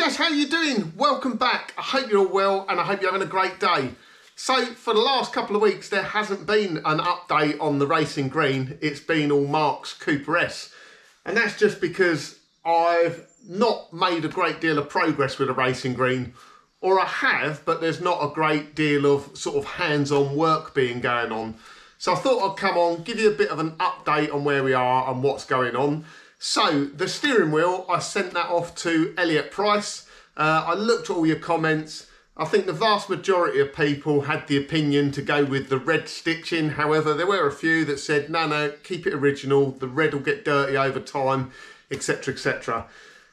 Yes, how you doing? Welcome back. I hope you're all well and I hope you're having a great day. So for the last couple of weeks there hasn't been an update on the Racing Green. It's been all Mark's Cooper S. And that's just because I've not made a great deal of progress with the Racing Green. Or I have, but there's not a great deal of sort of hands-on work being going on. So I thought I'd come on, give you a bit of an update on where we are and what's going on. So the steering wheel, I sent that off to Elliot Price. I looked at all your comments. I think the vast majority of people had the opinion to go with the red stitching. However, there were a few that said, no, keep it original. The red will get dirty over time, etc, etc.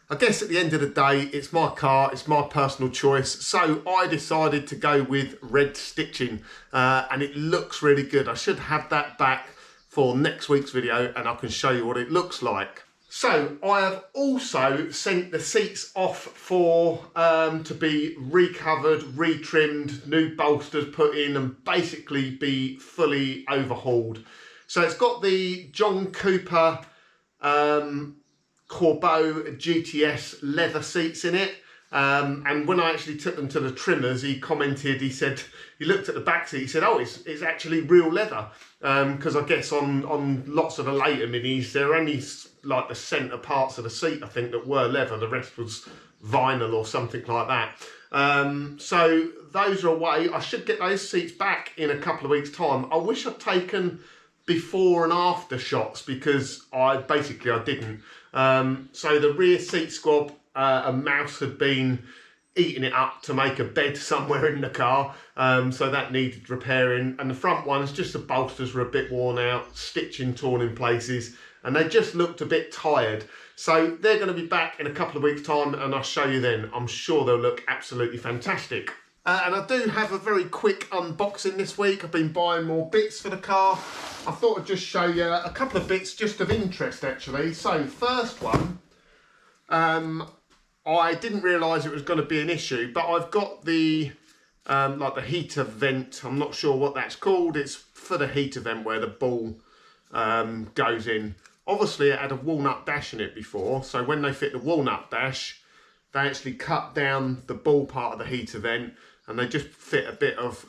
I guess at the end of the day, it's my car, it's my personal choice. So I decided to go with red stitching and it looks really good. I should have that back for next week's video and I can show you what it looks like. So I have also sent the seats off for to be recovered, retrimmed, new bolsters put in and basically be fully overhauled. So it's got the John Cooper Corbeau GTS leather seats in it. And when I actually took them to the trimmers, he commented, he said, he looked at the back seat, he said, oh, it's actually real leather. Because I guess on lots of the later Minis, there are only like the centre parts of the seat, I think, that were leather. The rest was vinyl or something like that. So those are away. I should get those seats back in a couple of weeks' time. I wish I'd taken before and after shots because I didn't. So the rear seat squab, a mouse had been eating it up to make a bed somewhere in the car, so that needed repairing. And the front ones, just the bolsters were a bit worn out, stitching torn in places, and they just looked a bit tired. So they're going to be back in a couple of weeks' time and I'll show you then. I'm sure they'll look absolutely fantastic. And I do have a very quick unboxing this week. I've been buying more bits for the car. I thought I'd just show you a couple of bits just of interest actually. So first one, I didn't realise it was going to be an issue, but I've got the like the heater vent. I'm not sure what that's called. It's for the heater vent where the ball goes in. Obviously it had a walnut dash in it before, so when they fit the walnut dash, they actually cut down the ball part of the heater vent and they just fit a bit of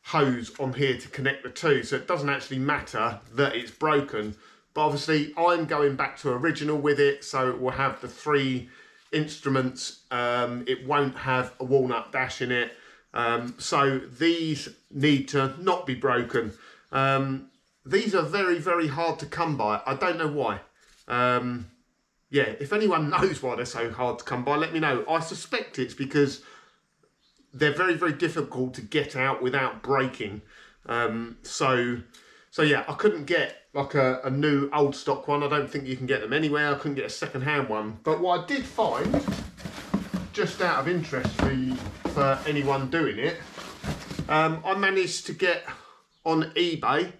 hose on here to connect the two, so it doesn't actually matter that it's broken. But obviously I'm going back to original with it, so it will have the 3 instruments. It won't have a walnut dash in it. So these need to not be broken. These are very, very hard to come by. I don't know why. Yeah, if anyone knows why they're so hard to come by, let me know. I suspect it's because they're very, very difficult to get out without breaking. So yeah, I couldn't get like a new old stock one. I don't think you can get them anywhere. I couldn't get a second-hand one. But what I did find, just out of interest for anyone doing it, I managed to get on eBay.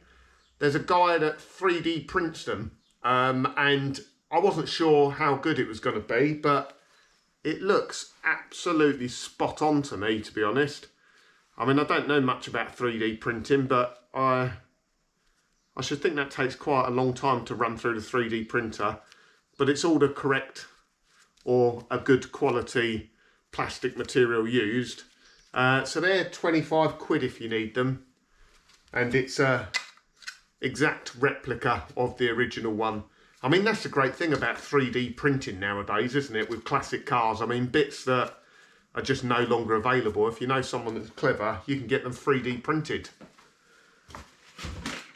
There's a guy that 3D prints them, and I wasn't sure how good it was going to be, but it looks absolutely spot on to me, to be honest. I mean, I don't know much about 3D printing, but I should think that takes quite a long time to run through the 3D printer, but it's all the correct or a good quality plastic material used. So they're 25 quid if you need them, and it's a exact replica of the original one. I mean, that's the great thing about 3D printing nowadays, isn't it, with classic cars? I mean, bits that are just no longer available. If you know someone that's clever, you can get them 3D printed.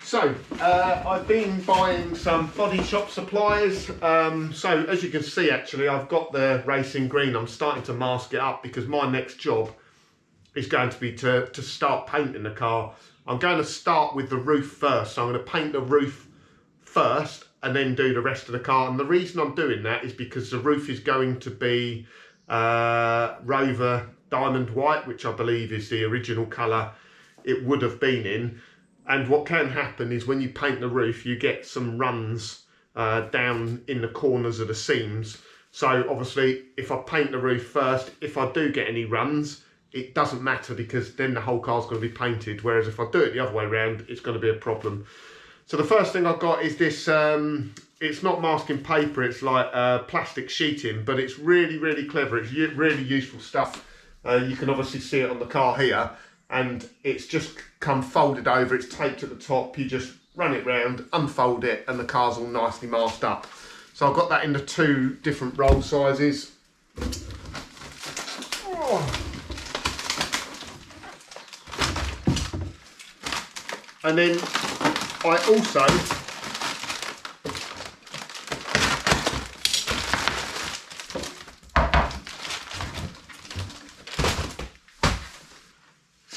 So, I've been buying some body shop supplies. So, as you can see, actually, I've got the Racing Green. I'm starting to mask it up because my next job is going to be to start painting the car. I'm going to start with the roof first. So I'm going to paint the roof first and then do the rest of the car. And the reason I'm doing that is because the roof is going to be Rover Diamond White, which I believe is the original colour it would have been in. And what can happen is when you paint the roof, you get some runs down in the corners of the seams. So obviously, if I paint the roof first, if I do get any runs, it doesn't matter because then the whole car's going to be painted. Whereas if I do it the other way around, it's going to be a problem. So the first thing I've got is this it's not masking paper, it's like plastic sheeting, but it's really, really clever. It's really useful stuff. You can obviously see it on the car here, and it's just come folded over, it's taped at the top, you just run it round, unfold it, and the car's all nicely masked up. So I've got that in the 2 different roll sizes. Oh. And then I also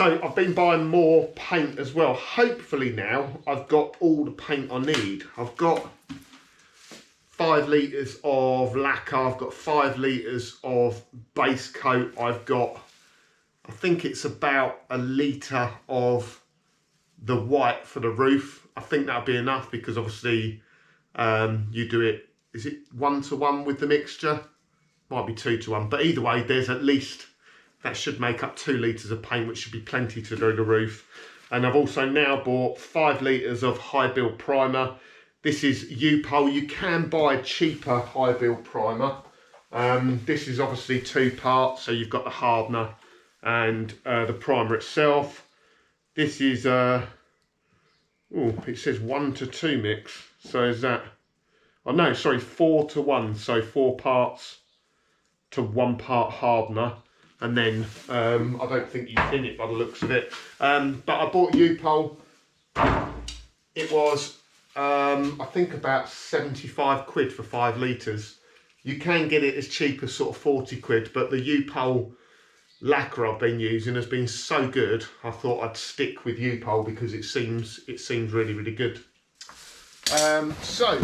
I've been buying more paint as well. Hopefully now I've got all the paint I need. I've got 5 litres of lacquer, I've got 5 litres of base coat, I've got, I think it's about 1 litre of the white for the roof. I think that'll be enough because obviously you do it, is it 1-to-1 with the mixture? Might be 2-to-1, but either way there's at least, that should make up 2 litres of paint, which should be plenty to do the roof. And I've also now bought 5 litres of high build primer. This is U-POL. You can buy cheaper high build primer. This is obviously 2 parts, so you've got the hardener and the primer itself. This is, it says 1-to-2 mix. So is that, oh no, sorry, 4-to-1. So 4 parts to 1 part hardener. And then I don't think you thin it by the looks of it. But I bought U-POL. It was I think about 75 quid for 5 litres. You can get it as cheap as sort of 40 quid, but the U-POL lacquer I've been using has been so good, I thought I'd stick with U-POL because it seems really, really good. So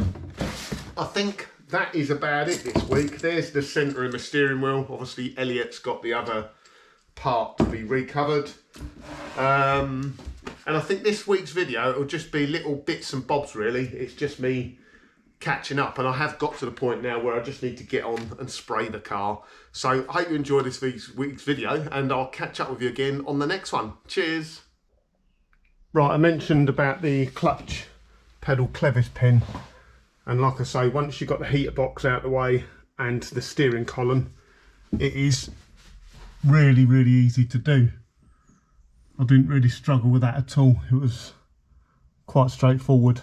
I think that is about it this week. There's the centre of my steering wheel. Obviously Elliot's got the other part to be recovered. And I think this week's video will just be little bits and bobs really. It's just me catching up, and I have got to the point now where I just need to get on and spray the car. So I hope you enjoyed this week's video, and I'll catch up with you again on the next one. Cheers. Right, I mentioned about the clutch pedal clevis pin. And like I say, once you've got the heater box out of the way and the steering column, it is really, really easy to do. I didn't really struggle with that at all. It was quite straightforward.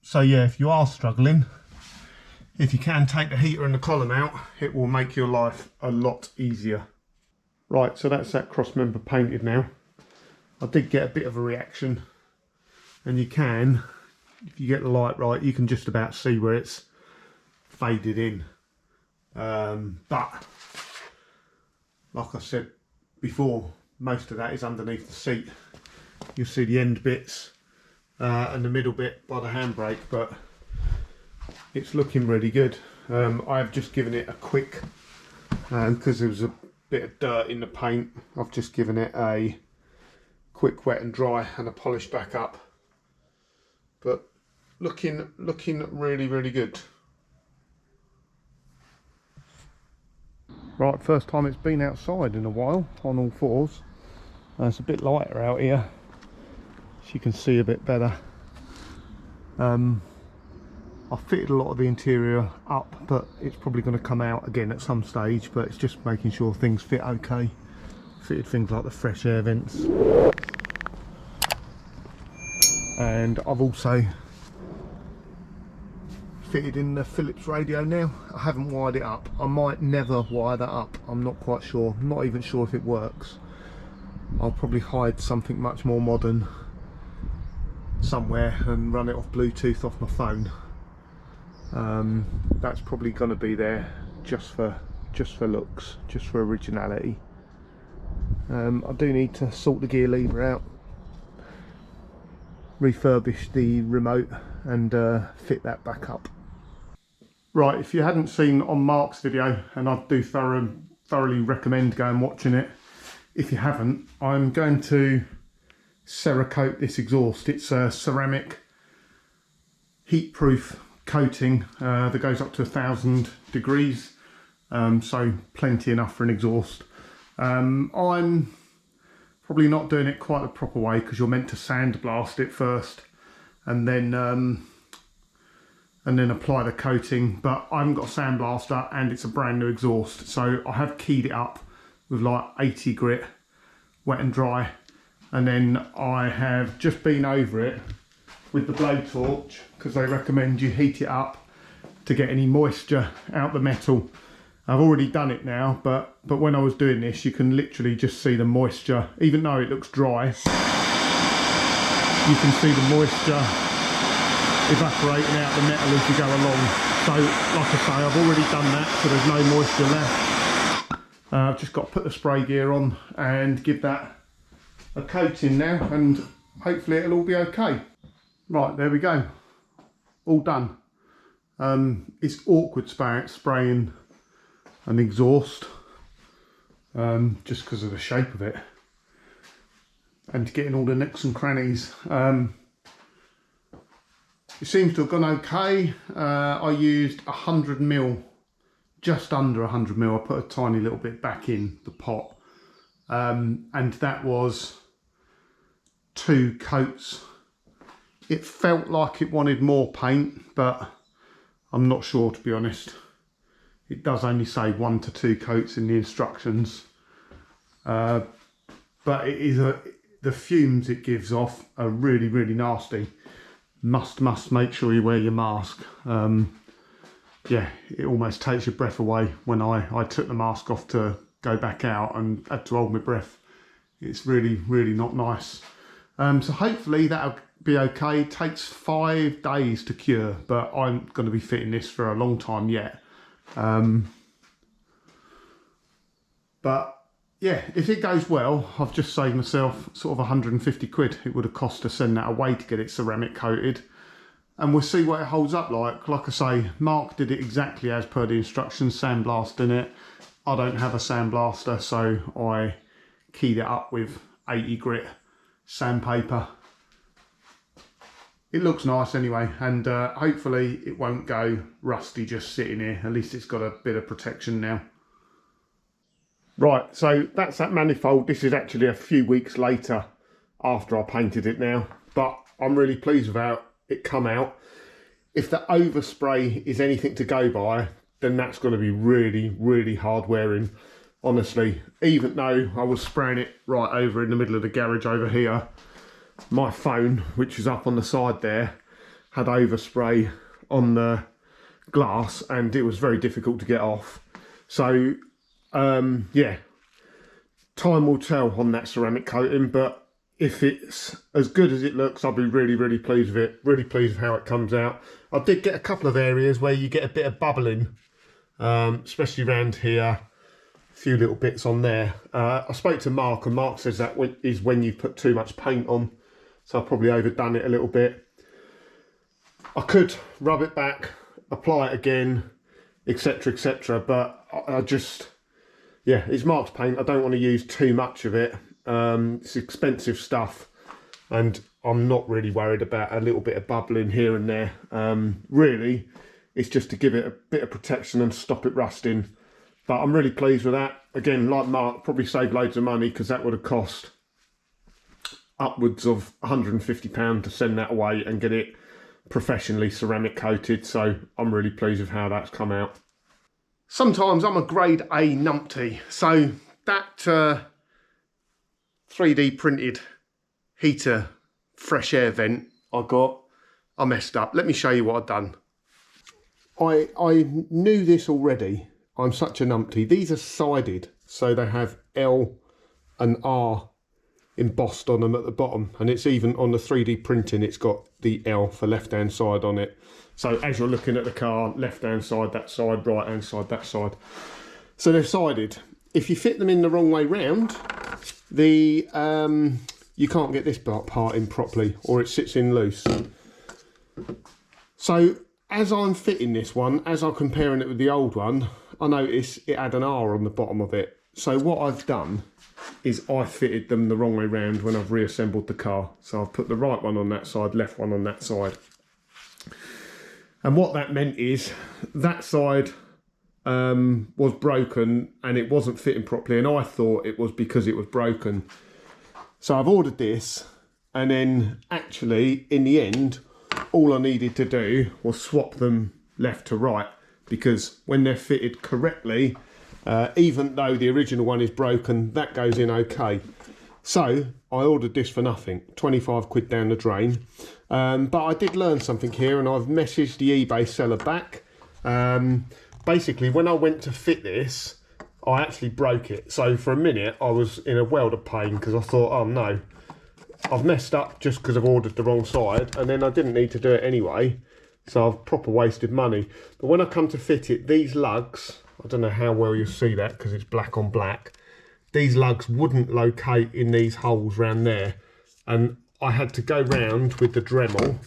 So yeah, if you are struggling, if you can take the heater and the column out, it will make your life a lot easier. Right, so that's that cross member painted now. I did get a bit of a reaction, and you can, if you get the light right, you can just about see where it's faded in. But like I said before, most of that is underneath the seat. You'll see the end bits and the middle bit by the handbrake, but it's looking really good. I've just given it a quick, because there was a bit of dirt in the paint, I've just given it a quick wet and dry and a polish back up. But looking really, really good. Right, first time it's been outside in a while on all fours. It's a bit lighter out here, so you can see a bit better. I fitted a lot of the interior up, but it's probably going to come out again at some stage, but it's just making sure things fit okay. Fitted things like the fresh air vents. And I've also fitted in the Philips radio now. I haven't wired it up. I might never wire that up. I'm not quite sure. I'm not even sure if it works. I'll probably hide something much more modern somewhere and run it off Bluetooth off my phone. That's probably going to be there just for looks, just for originality. I do need to sort the gear lever out, refurbish the remote, and fit that back up. Right, if you hadn't seen on Mark's video, and I do thoroughly recommend going and watching it, if you haven't, I'm going to Cerakote this exhaust. It's a ceramic heat-proof coating that goes up to 1,000 degrees, so plenty enough for an exhaust. I'm probably not doing it quite the proper way, because you're meant to sandblast it first and then and then apply the coating. But I haven't got a sandblaster and it's a brand new exhaust, so I have keyed it up with like 80 grit, wet and dry, and then I have just been over it with the blowtorch, because they recommend you heat it up to get any moisture out the metal. I've already done it now, but when I was doing this, you can literally just see the moisture. Even though it looks dry, you can see the moisture evaporating out the metal as you go along. So like I say, I've already done that, so there's no moisture left. I've just got to put the spray gear on and give that a coating now, and hopefully it'll all be okay. Right, there we go, all done. It's awkward spraying an exhaust, just because of the shape of it and getting all the nooks and crannies. It seems to have gone okay. I used 100ml, just under 100ml. I put a tiny little bit back in the pot, and that was 2 coats. It felt like it wanted more paint, but I'm not sure, to be honest. It does only say 1 to 2 coats in the instructions, but it is the fumes it gives off are really, really nasty. Must make sure you wear your mask. Yeah, it almost takes your breath away when I took the mask off to go back out and had to hold my breath. It's really, really not nice. So hopefully that'll be okay. It takes 5 days to cure, but I'm going to be fitting this for a long time yet. But yeah, if it goes well, I've just saved myself sort of 150 quid. It would have cost to send that away to get it ceramic coated, and we'll see what it holds up like. Like I say, Mark did it exactly as per the instructions, sandblasting it. I don't have a sandblaster, so I keyed it up with 80 grit sandpaper. It looks nice anyway, and hopefully it won't go rusty just sitting here. At least it's got a bit of protection now. Right, so that's that manifold. This is actually a few weeks later after I painted it now, but I'm really pleased with how it come out. If the overspray is anything to go by, then that's going to be really, really hard wearing. Honestly, even though I was spraying it right over in the middle of the garage over here, my phone, which is up on the side there, had overspray on the glass and it was very difficult to get off. So yeah, time will tell on that ceramic coating, but if it's as good as it looks, I'll be really, really pleased with it. Really pleased with how it comes out. I did get a couple of areas where you get a bit of bubbling, especially around here. A few little bits on there. I spoke to Mark, and Mark says that is when you put too much paint on, so I've probably overdone it a little bit. I could rub it back, apply it again, etc, etc, but I just, yeah, it's Mark's paint. I don't want to use too much of it. It's expensive stuff, and I'm not really worried about a little bit of bubbling here and there. Really, it's just to give it a bit of protection and stop it rusting. But I'm really pleased with that. Again, like Mark, probably saved loads of money, because that would have cost upwards of £150 to send that away and get it professionally ceramic coated. So I'm really pleased with how that's come out. Sometimes I'm a grade A numpty, so that 3D printed heater fresh air vent I messed up. Let me show you what I've done. I knew this already. I'm such a numpty. These are sided, so they have L and R embossed on them at the bottom, and it's even on the 3D printing, it's got the L for left hand side on it. So as you're looking at the car, left hand side, that side, right hand side, that side. So they're sided. If you fit them in the wrong way round, you can't get this part in properly, or it sits in loose. So as I'm fitting this one, as I'm comparing it with the old one, I notice it had an R on the bottom of it. So what I've done is I fitted them the wrong way round when I've reassembled the car. So I've put the right one on that side, left one on that side. And what that meant is that side was broken and it wasn't fitting properly, and I thought it was because it was broken. So I've ordered this, and then actually in the end all I needed to do was swap them left to right, because when they're fitted correctly, even though the original one is broken, that goes in okay. So I ordered this for nothing, 25 quid down the drain. But I did learn something here, and I've messaged the eBay seller back. Basically, when I went to fit this, I actually broke it. So for a minute, I was in a world of pain, because I thought, oh no, I've messed up just because I've ordered the wrong side, and then I didn't need to do it anyway. So I've proper wasted money. But when I come to fit it, these lugs, I don't know how well you'll see that because it's black on black. These lugs wouldn't locate in these holes round there. And I had to go round with the Dremel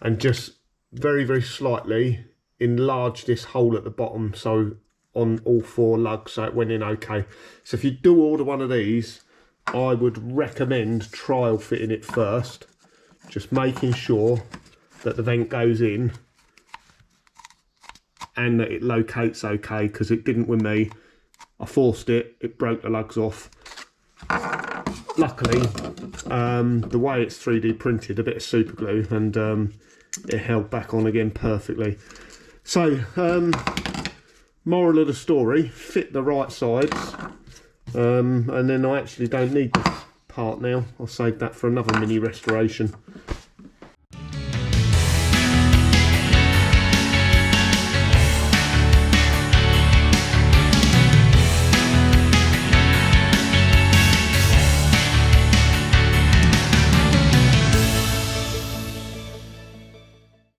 and just very, very slightly enlarge this hole at the bottom, so on all 4 lugs, so it went in okay. So if you do order one of these, I would recommend trial fitting it first, just making sure that the vent goes in and that it locates okay, because it didn't with me. I forced it, it broke the lugs off. Luckily, the way it's 3D printed, a bit of super glue, and it held back on again perfectly. So, moral of the story, fit the right sides, and then I actually don't need this part now. I'll save that for another mini restoration.